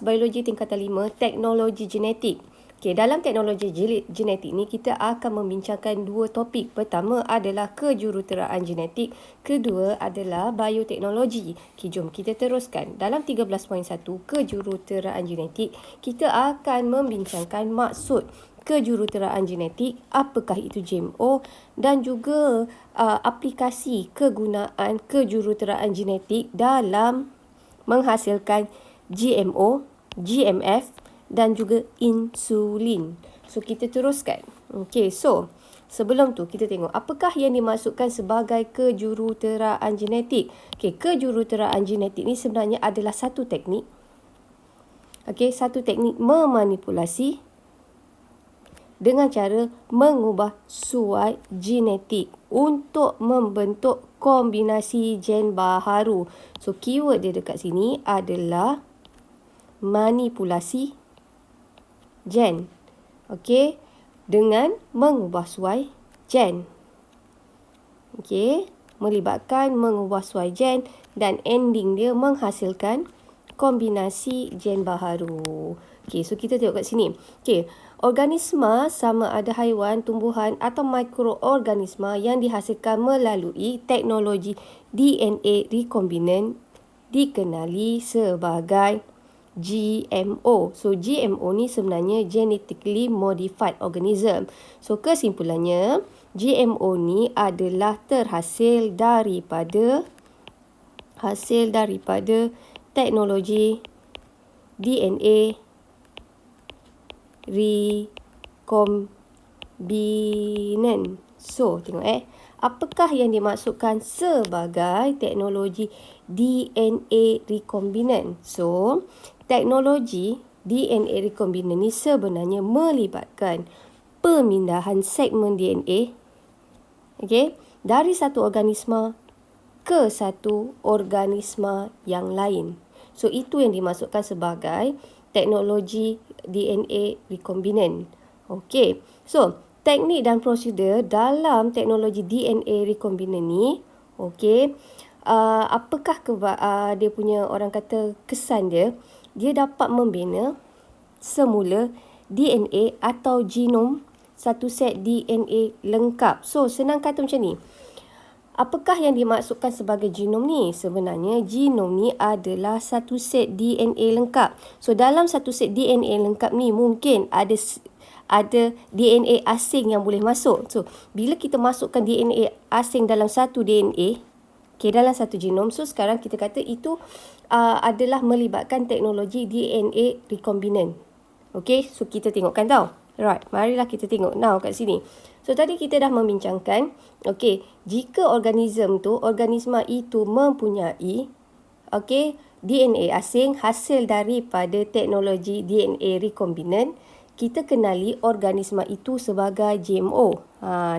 Biologi tingkatan 5, teknologi genetik. Okey, dalam teknologi genetik ni kita akan membincangkan dua topik. Pertama adalah kejuruteraan genetik, kedua adalah bioteknologi. Okey, jom kita teruskan. Dalam 13.1 kejuruteraan genetik, kita akan membincangkan maksud kejuruteraan genetik, apakah itu GMO dan juga aplikasi kegunaan kejuruteraan genetik dalam menghasilkan GMO, GMF dan juga insulin. So, kita teruskan. Okey, so sebelum tu kita tengok apakah yang dimaksudkan sebagai kejuruteraan genetik. Okey, kejuruteraan genetik ni sebenarnya adalah satu teknik. Okey, satu teknik memanipulasi dengan cara mengubah suai genetik untuk membentuk kombinasi gen baharu. So, keyword dia dekat sini adalah manipulasi gen. Okey, dengan mengubah suai gen. Okey, melibatkan mengubah suai gen dan ending dia menghasilkan kombinasi gen baharu. Okey, so kita tengok kat sini. Okey, organisma sama ada haiwan, tumbuhan atau mikroorganisma yang dihasilkan melalui teknologi DNA rekombinan dikenali sebagai GMO. So, GMO ni sebenarnya genetically modified organism. So, kesimpulannya, GMO ni adalah terhasil daripada teknologi DNA rekombinan. So, tengok apakah yang dimaksudkan sebagai teknologi DNA rekombinan? So, teknologi DNA rekombinan ni sebenarnya melibatkan pemindahan segmen DNA, okey, dari satu organisma ke satu organisma yang lain. So, itu yang dimaksudkan sebagai teknologi DNA rekombinan. Okey, so teknik dan prosedur dalam teknologi DNA rekombinan ni, okey, apakah dia punya orang kata kesan dia? Dia dapat membina semula DNA atau genom satu set DNA lengkap. So, senang kata macam ni. Apakah yang dimaksudkan sebagai genom ni? Sebenarnya genom ni adalah satu set DNA lengkap. So, dalam satu set DNA lengkap ni mungkin ada DNA asing yang boleh masuk. So, bila kita masukkan DNA asing dalam satu DNA, okay, dalam satu genom, so sekarang kita kata itu adalah melibatkan teknologi DNA rekombinan. Okay, so kita tengokkan tau. Right, marilah kita tengok now kat sini. So, tadi kita dah membincangkan, okay, jika organisma itu mempunyai, okay, DNA asing hasil daripada teknologi DNA rekombinan, kita kenali organisma itu sebagai GMO.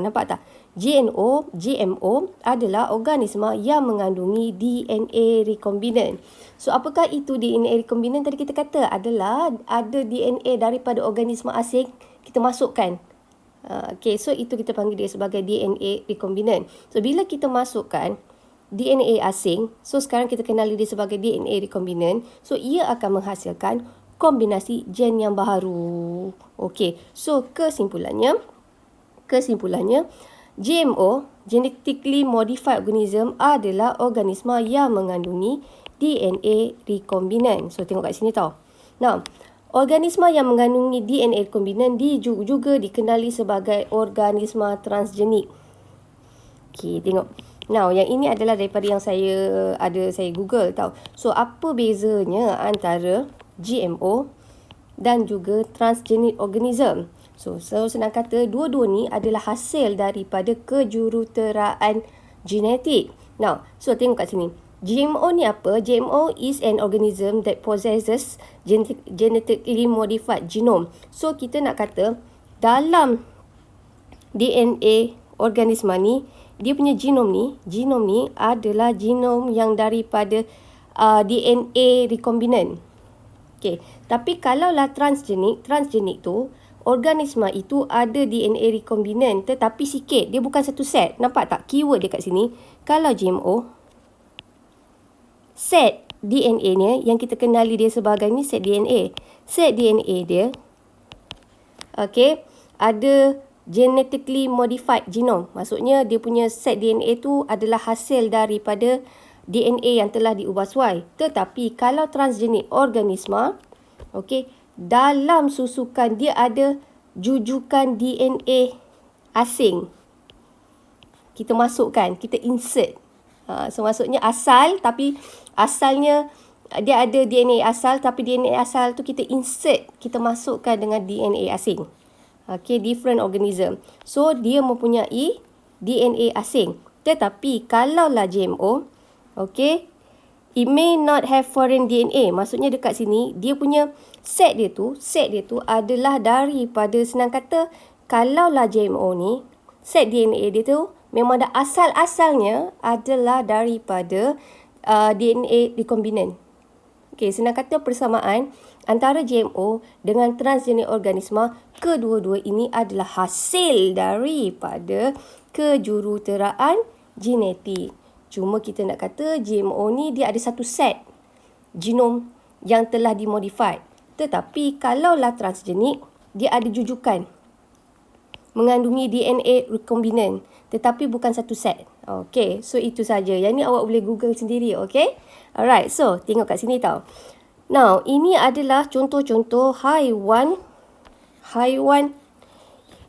Nampak tak? GMO adalah organisma yang mengandungi DNA rekombinan. So, apakah itu DNA rekombinan? Tadi kita kata adalah ada DNA daripada organisma asing kita masukkan. Okay, so itu kita panggil dia sebagai DNA rekombinan. So, bila kita masukkan DNA asing, so sekarang kita kenali dia sebagai DNA rekombinan. So, ia akan menghasilkan kombinasi gen yang baharu. Okey, so kesimpulannya GMO, genetically modified organism, adalah organisma yang mengandungi DNA rekombinan. So, tengok kat sini tau. Now, organisma yang mengandungi DNA rekombinan juga dikenali sebagai organisma transgenik. Okey, tengok. Now, yang ini adalah daripada yang saya Google tau. So, apa bezanya antara GMO dan juga transgenic organism? So, senang kata, dua-dua ni adalah hasil daripada kejuruteraan genetik. Now, so tengok kat sini. GMO ni apa? GMO is an organism that possesses genetically modified genome. So, kita nak kata, dalam DNA organisma ni, dia punya genom ni adalah genom yang daripada DNA rekombinan. Okay. Tapi kalaulah transgenik tu, organisma itu ada DNA rekombinan tetapi sikit. Dia bukan satu set. Nampak tak keyword dia kat sini? Kalau GMO, set DNA-nya yang kita kenali dia sebagai ni set DNA. Set DNA dia, okey, ada genetically modified genome. Maksudnya dia punya set DNA tu adalah hasil daripada DNA yang telah diubah suai. Tetapi kalau transgenik organisma, okey, dalam susukan dia ada jujukan DNA asing. Kita masukkan, kita insert. So maksudnya asal, tapi asalnya dia ada DNA asal, tapi DNA asal tu kita insert, kita masukkan dengan DNA asing. Okay, different organism. So dia mempunyai DNA asing. Tetapi kalaulah GMO, okay, it may not have foreign DNA. Maksudnya dekat sini dia punya set dia tu adalah daripada, senang kata, kalaulah GMO ni set DNA dia tu memang dah asal-asalnya adalah daripada DNA recombinant. Okey, senang kata persamaan antara GMO dengan transgenik organisma, kedua-dua ini adalah hasil daripada kejuruteraan genetik. Cuma kita nak kata GMO ni dia ada satu set genom yang telah dimodified. Tetapi kalaulah transgenik, dia ada jujukan mengandungi DNA recombinant, tetapi bukan satu set. Okey, so itu saja. Yang ni awak boleh Google sendiri, okey? Alright, so tengok kat sini tau. Now, ini adalah contoh-contoh haiwan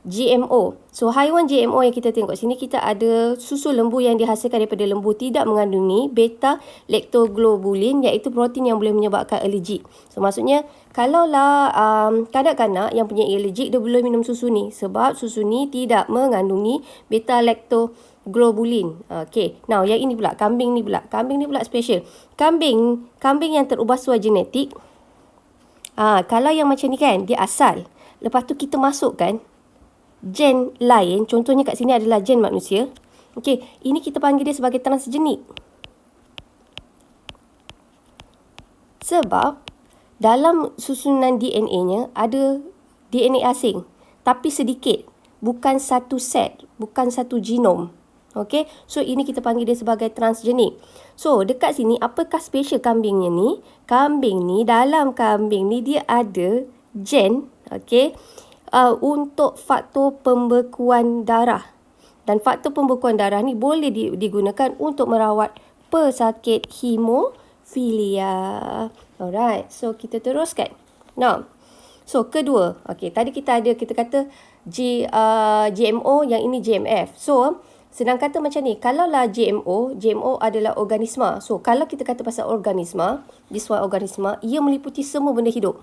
GMO. So, haiwan GMO yang kita tengok sini, kita ada susu lembu yang dihasilkan daripada lembu tidak mengandungi beta-lactoglobulin, iaitu protein yang boleh menyebabkan alergik. So, maksudnya, kalaulah kanak-kanak yang punya alergik, dia boleh minum susu ni. Sebab susu ni tidak mengandungi beta-lactoglobulin. Okay. Now, yang ini pula, kambing ni pula. Kambing ni pula special. Kambing yang terubah suai genetik, kalau yang macam ni kan, dia asal. Lepas tu kita masukkan gen lain, contohnya kat sini adalah gen manusia. Okey, ini kita panggil dia sebagai transgenik. Sebab dalam susunan DNA-nya ada DNA asing, tapi sedikit, bukan satu set, bukan satu genom. Okey, so ini kita panggil dia sebagai transgenik. So dekat sini apakah special kambingnya ni? Kambing ni, dalam kambing ni dia ada gen, okey, untuk faktor pembekuan darah. Dan faktor pembekuan darah ni boleh digunakan untuk merawat pesakit hemofilia. Alright, so kita teruskan. Now, so kedua, okay, tadi kita kata GMO, yang ini GMF. So, senang kata macam ni, kalaulah GMO adalah organisma. So, kalau kita kata pasal organisma, this one organisma, ia meliputi semua benda hidup.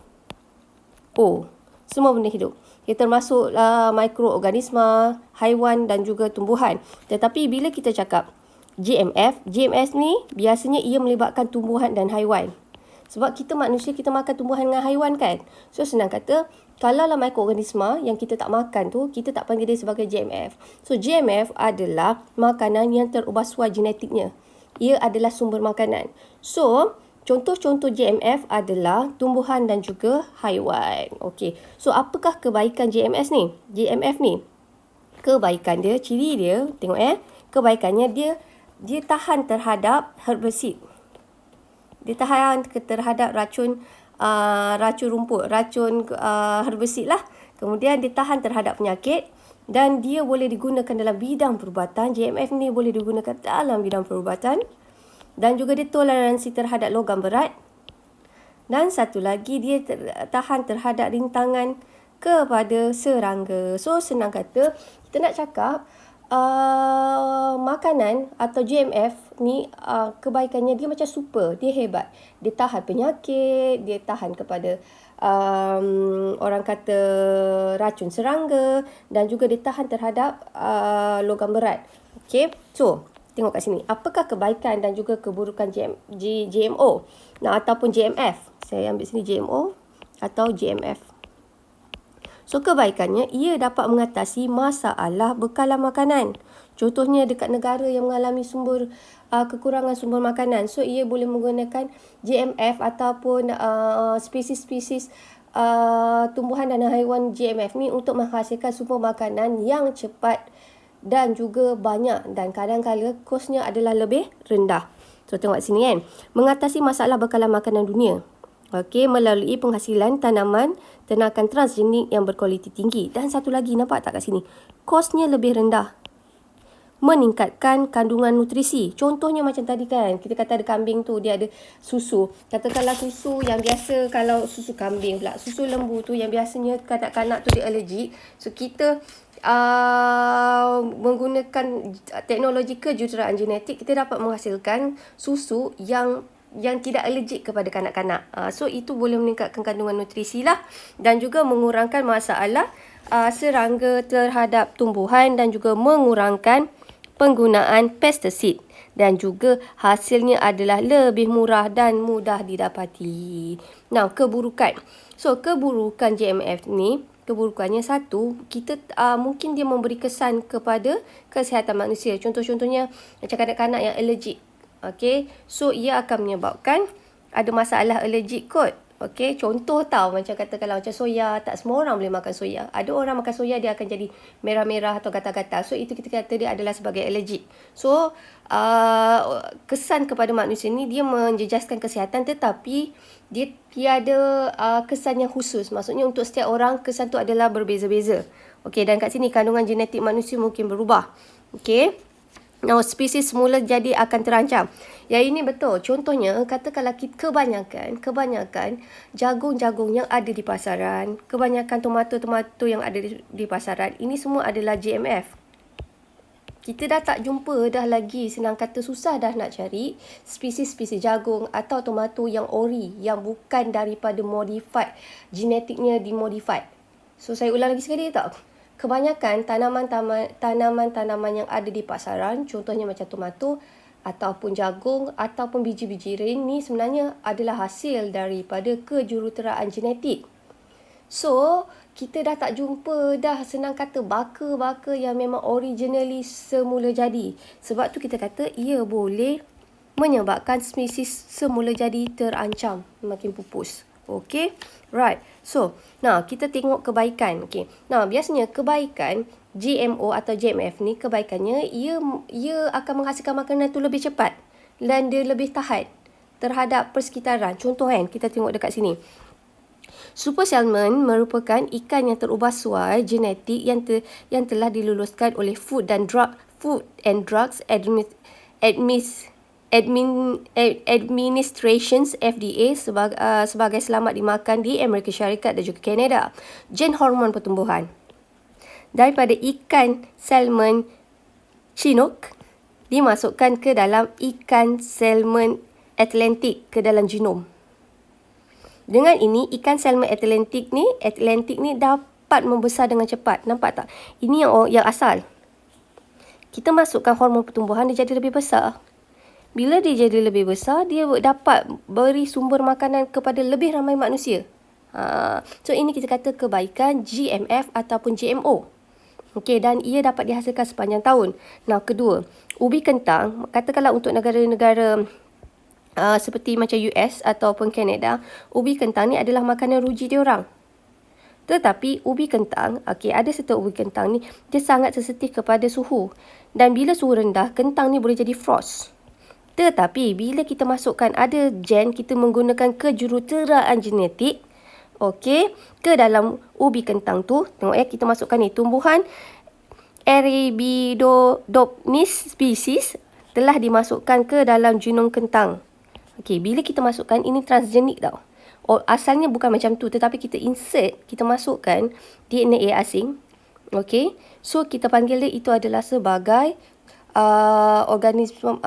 Semua benda hidup. Ia termasuk mikroorganisma, haiwan dan juga tumbuhan. Tetapi bila kita cakap GMF ni biasanya ia melibatkan tumbuhan dan haiwan. Sebab kita manusia, kita makan tumbuhan dengan haiwan kan. So senang kata, kalaulah mikroorganisma yang kita tak makan tu, kita tak panggil dia sebagai GMF. So GMF adalah makanan yang terubah suai genetiknya. Ia adalah sumber makanan. So contoh-contoh GMF adalah tumbuhan dan juga haiwan. Okey. So, apakah kebaikan GMF ni? Kebaikan dia, ciri dia, tengok kebaikannya dia tahan terhadap herbisid. Dia tahan terhadap racun rumput, racun herbisid lah. Kemudian dia tahan terhadap penyakit dan dia boleh digunakan dalam bidang perubatan. GMF ni boleh digunakan dalam bidang perubatan. Dan juga dia toleransi terhadap logam berat. Dan satu lagi, dia tahan terhadap rintangan kepada serangga. So, senang kata, kita nak cakap makanan atau GMF ni kebaikannya dia macam super. Dia hebat. Dia tahan penyakit, dia tahan kepada orang kata racun serangga dan juga dia tahan terhadap logam berat. Okay, so tengok kat sini. Apakah kebaikan dan juga keburukan GMO? Ataupun GMF. Saya ambil sini GMO atau GMF. So, kebaikannya, ia dapat mengatasi masalah bekalan makanan. Contohnya dekat negara yang mengalami kekurangan sumber makanan. So, ia boleh menggunakan GMF ataupun spesies-spesies tumbuhan dan haiwan GMF ni untuk menghasilkan sumber makanan yang cepat dan juga banyak, dan kadang-kadang kosnya adalah lebih rendah. So, tengok sini kan. Mengatasi masalah bekalan makanan dunia. Okey, melalui penghasilan tanaman ternakan transgenik yang berkualiti tinggi. Dan satu lagi, nampak tak kat sini? Kosnya lebih rendah. Meningkatkan kandungan nutrisi. Contohnya macam tadi kan, kita kata ada kambing tu, dia ada susu. Katakanlah susu yang biasa, kalau susu kambing pula, susu lembu tu yang biasanya kanak-kanak tu dia allergic. So, kita menggunakan teknologi kejuruteraan genetik, kita dapat menghasilkan susu yang tidak allergik kepada kanak-kanak. So, itu boleh meningkatkan kandungan nutrisi lah. Dan juga mengurangkan masalah serangga terhadap tumbuhan dan juga mengurangkan penggunaan pesticid. Dan juga hasilnya adalah lebih murah dan mudah didapati. Nah, keburukan. So, keburukan GMF ni, keburukannya satu, kita mungkin dia memberi kesan kepada kesihatan manusia. Contoh-contohnya macam kanak-kanak yang allergic. Okey, so ia akan menyebabkan ada masalah allergic kot. Okey, contoh tau, macam katakanlah macam soya, tak semua orang boleh makan soya. Ada orang makan soya dia akan jadi merah-merah atau gatal-gatal. So itu kita kata dia adalah sebagai allergic. So kesan kepada manusia ni dia menjejaskan kesihatan, tetapi dia tiada kesan yang khusus. Maksudnya untuk setiap orang kesan tu adalah berbeza-beza. Okey, dan kat sini kandungan genetik manusia mungkin berubah. Okey. Now, spesies semula jadi akan terancam. Yang ini betul. Contohnya, katakanlah kebanyakan jagung-jagung yang ada di pasaran, kebanyakan tomato-tomato yang ada di pasaran, ini semua adalah GMF. Kita dah tak jumpa dah lagi, senang kata susah dah nak cari spesies-spesies jagung atau tomato yang ori, yang bukan daripada modified, genetiknya dimodified. So, saya ulang lagi sekali tak? Kebanyakan tanaman-tanaman yang ada di pasaran, contohnya macam tomato ataupun jagung ataupun biji-biji ni sebenarnya adalah hasil daripada kejuruteraan genetik. So, kita dah tak jumpa dah, senang kata, baka-baka yang memang originally semula jadi. Sebab tu kita kata ia boleh menyebabkan spesies semula jadi terancam, makin pupus. Okey, right. So, nah kita tengok kebaikan. Okey. Nah, biasanya kebaikan GMO atau GMF ni, kebaikannya ia akan menghasilkan makanan tu lebih cepat dan dia lebih tahan terhadap persekitaran. Contoh kan, kita tengok dekat sini. Super salmon merupakan ikan yang terubah suai genetik yang telah diluluskan oleh Food and Drugs Administrations FDA sebagai selamat dimakan di Amerika Syarikat dan juga Kanada. Gen hormon pertumbuhan daripada ikan salmon Chinook dimasukkan ke dalam ikan salmon Atlantic ke dalam genom. Dengan ini, ikan salmon Atlantic ni dapat membesar dengan cepat. Nampak tak? Ini yang asal. Kita masukkan hormon pertumbuhan, dia jadi lebih besar. Bila dia jadi lebih besar, dia dapat beri sumber makanan kepada lebih ramai manusia. So, ini kita kata kebaikan GMF ataupun GMO. Okey, dan ia dapat dihasilkan sepanjang tahun. Nah, kedua, ubi kentang, katakanlah untuk negara-negara seperti macam US ataupun Kanada, ubi kentang ni adalah makanan ruji diorang. Tetapi ubi kentang, okey, ada serta ubi kentang ni, dia sangat sensitif kepada suhu. Dan bila suhu rendah, kentang ni boleh jadi frost. Tetapi bila kita masukkan ada gen, kita menggunakan kejuruteraan genetik, okey, ke dalam ubi kentang tu, tengok ya, kita masukkan ni, tumbuhan Arabidopsis species telah dimasukkan ke dalam genom kentang. Okey, bila kita masukkan, ini transgenik tau. Asalnya bukan macam tu, tetapi kita insert, kita masukkan DNA asing. Okey, so kita panggil dia itu adalah sebagai organisme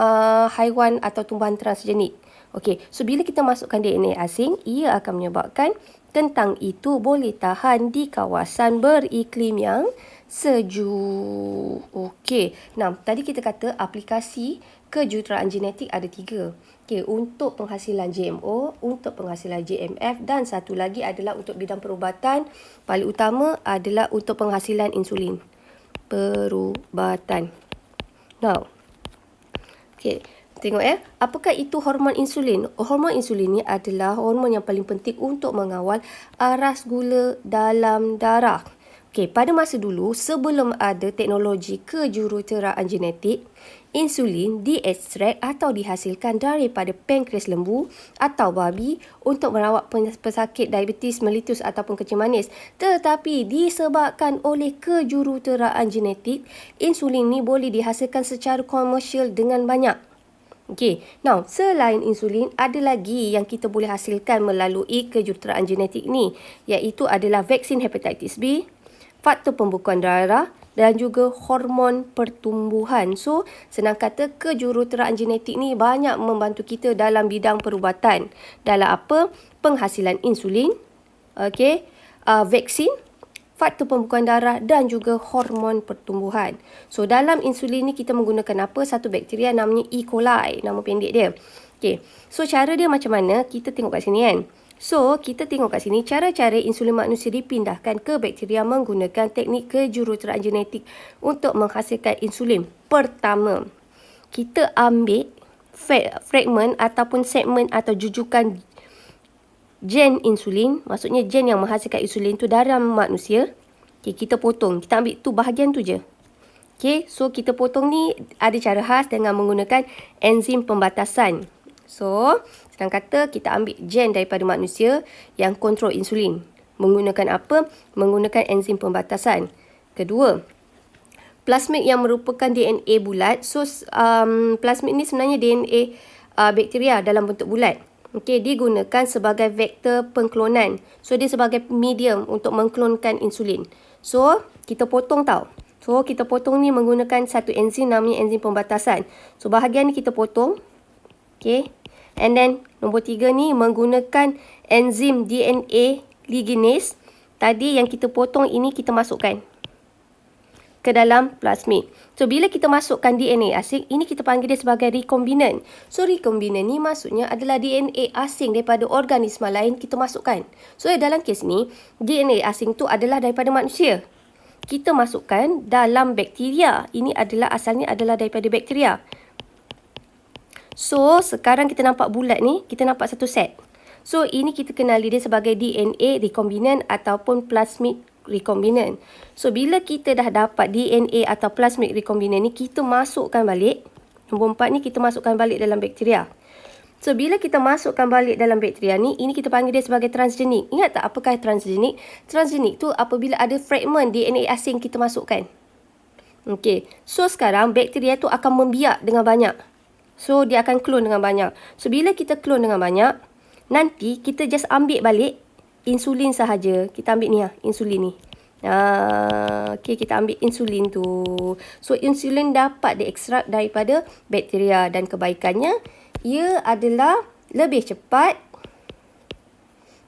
haiwan atau tumbuhan transgenik. Okey, so bila kita masukkan DNA asing, ia akan menyebabkan kentang itu boleh tahan di kawasan beriklim yang sejuk. Okey, nah tadi kita kata aplikasi kejuruteraan genetik ada 3. Okey, untuk penghasilan GMO, untuk penghasilan GMF, dan satu lagi adalah untuk bidang perubatan. Paling utama adalah untuk penghasilan insulin. Perubatan. Now, okey, tengok ya, apakah itu hormon insulin? Hormon insulin ni adalah hormon yang paling penting untuk mengawal aras gula dalam darah. Okey, pada masa dulu, sebelum ada teknologi kejuruteraan genetik, insulin diekstrak atau dihasilkan daripada pankreas lembu atau babi untuk merawat pesakit diabetes mellitus ataupun kencing manis. Tetapi disebabkan oleh kejuruteraan genetik, insulin ni boleh dihasilkan secara komersial dengan banyak. Okey, now selain insulin, ada lagi yang kita boleh hasilkan melalui kejuruteraan genetik ni, iaitu adalah vaksin hepatitis B, faktor pembekuan darah dan juga hormon pertumbuhan. So, senang kata kejuruteraan genetik ni banyak membantu kita dalam bidang perubatan. Dalam apa? Penghasilan insulin, okey, vaksin, faktor pembekuan darah dan juga hormon pertumbuhan. So, dalam insulin ni kita menggunakan apa? Satu bakteria namanya E. coli, nama pendek dia. Okey, so cara dia macam mana? Kita tengok kat sini kan. So, kita tengok kat sini cara-cara insulin manusia dipindahkan ke bakteria menggunakan teknik kejuruteraan genetik untuk menghasilkan insulin. Pertama, kita ambil fragmen ataupun segmen atau jujukan gen insulin, maksudnya gen yang menghasilkan insulin tu dalam manusia. Okay, kita potong. Kita ambil tu bahagian tu je. Okay, so kita potong ni ada cara khas dengan menggunakan enzim pembatasan. So, senang kata kita ambil gen daripada manusia yang kontrol insulin. Menggunakan apa? Menggunakan enzim pembatasan. Kedua, plasmid yang merupakan DNA bulat. So, plasmid ni sebenarnya DNA bakteria dalam bentuk bulat. Okey, digunakan sebagai vektor pengklonan. So, dia sebagai medium untuk mengklonkan insulin. So, kita potong tau. So, kita potong ni menggunakan satu enzim namanya enzim pembatasan. So, bahagian ni kita potong. Okey. And then, nombor 3 ni menggunakan enzim DNA ligase. Tadi yang kita potong ini kita masukkan ke dalam plasmid. So, bila kita masukkan DNA asing, ini kita panggil dia sebagai rekombinan. So, rekombinan ni maksudnya adalah DNA asing daripada organisma lain kita masukkan. So, dalam kes ni, DNA asing tu adalah daripada manusia. Kita masukkan dalam bakteria. Ini adalah asalnya adalah daripada bakteria. So, sekarang kita nampak bulat ni, kita nampak satu set. So, ini kita kenali dia sebagai DNA rekombinan ataupun plasmid rekombinan. So, bila kita dah dapat DNA atau plasmid rekombinan ni, kita masukkan balik. Nombor 4 ni kita masukkan balik dalam bakteria. So, bila kita masukkan balik dalam bakteria ni, ini kita panggil dia sebagai transgenik. Ingat tak apakah transgenik? Transgenik tu apabila ada fragmen DNA asing kita masukkan. Okey. So, sekarang bakteria tu akan membiak dengan banyak. So, dia akan clone dengan banyak. So, bila kita clone dengan banyak, nanti kita just ambil balik insulin sahaja. Kita ambil ni lah, insulin ni. Okey, kita ambil insulin tu. So, insulin dapat diekstrak daripada bakteria dan kebaikannya, ia adalah lebih cepat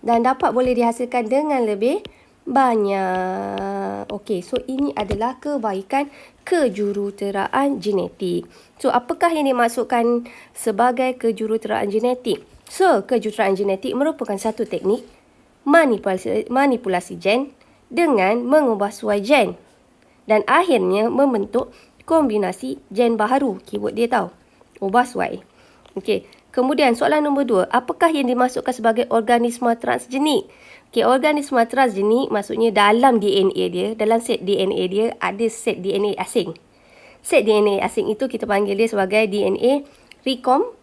dan dapat boleh dihasilkan dengan lebih banyak. Okey, so ini adalah kebaikan kejuruteraan genetik. So, apakah yang dimaksudkan sebagai kejuruteraan genetik? So, kejuruteraan genetik merupakan satu teknik manipulasi gen dengan mengubah suai gen dan akhirnya membentuk kombinasi gen baharu. Keyword dia tahu, ubah suai. Okey, kemudian soalan nombor 2, apakah yang dimaksudkan sebagai organisma transgenik? Okey, organisma transgenik maksudnya dalam DNA dia, dalam set DNA dia ada set DNA asing. Set DNA asing itu kita panggil dia sebagai DNA rekombinan.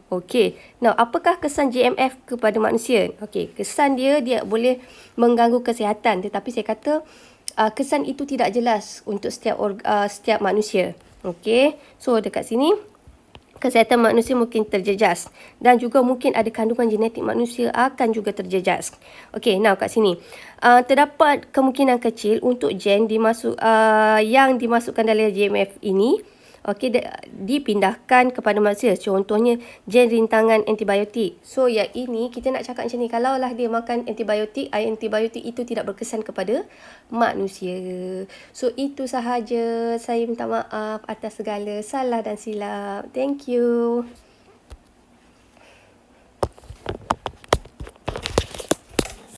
Okey, now apakah kesan GMF kepada manusia? Okey, kesan dia boleh mengganggu kesihatan, tetapi saya kata kesan itu tidak jelas untuk setiap manusia. Okey, so dekat sini kesihatan manusia mungkin terjejas dan juga mungkin ada kandungan genetik manusia akan juga terjejas. Okey, now kat sini terdapat kemungkinan kecil untuk gen yang dimasukkan dalam GMF ini dipindahkan kepada manusia. Contohnya gen rintangan antibiotik. So, yang ini kita nak cakap macam ni, kalaulah dia makan antibiotik, antibiotik itu tidak berkesan kepada manusia. So, itu sahaja. Saya minta maaf atas segala salah dan silap. Thank you.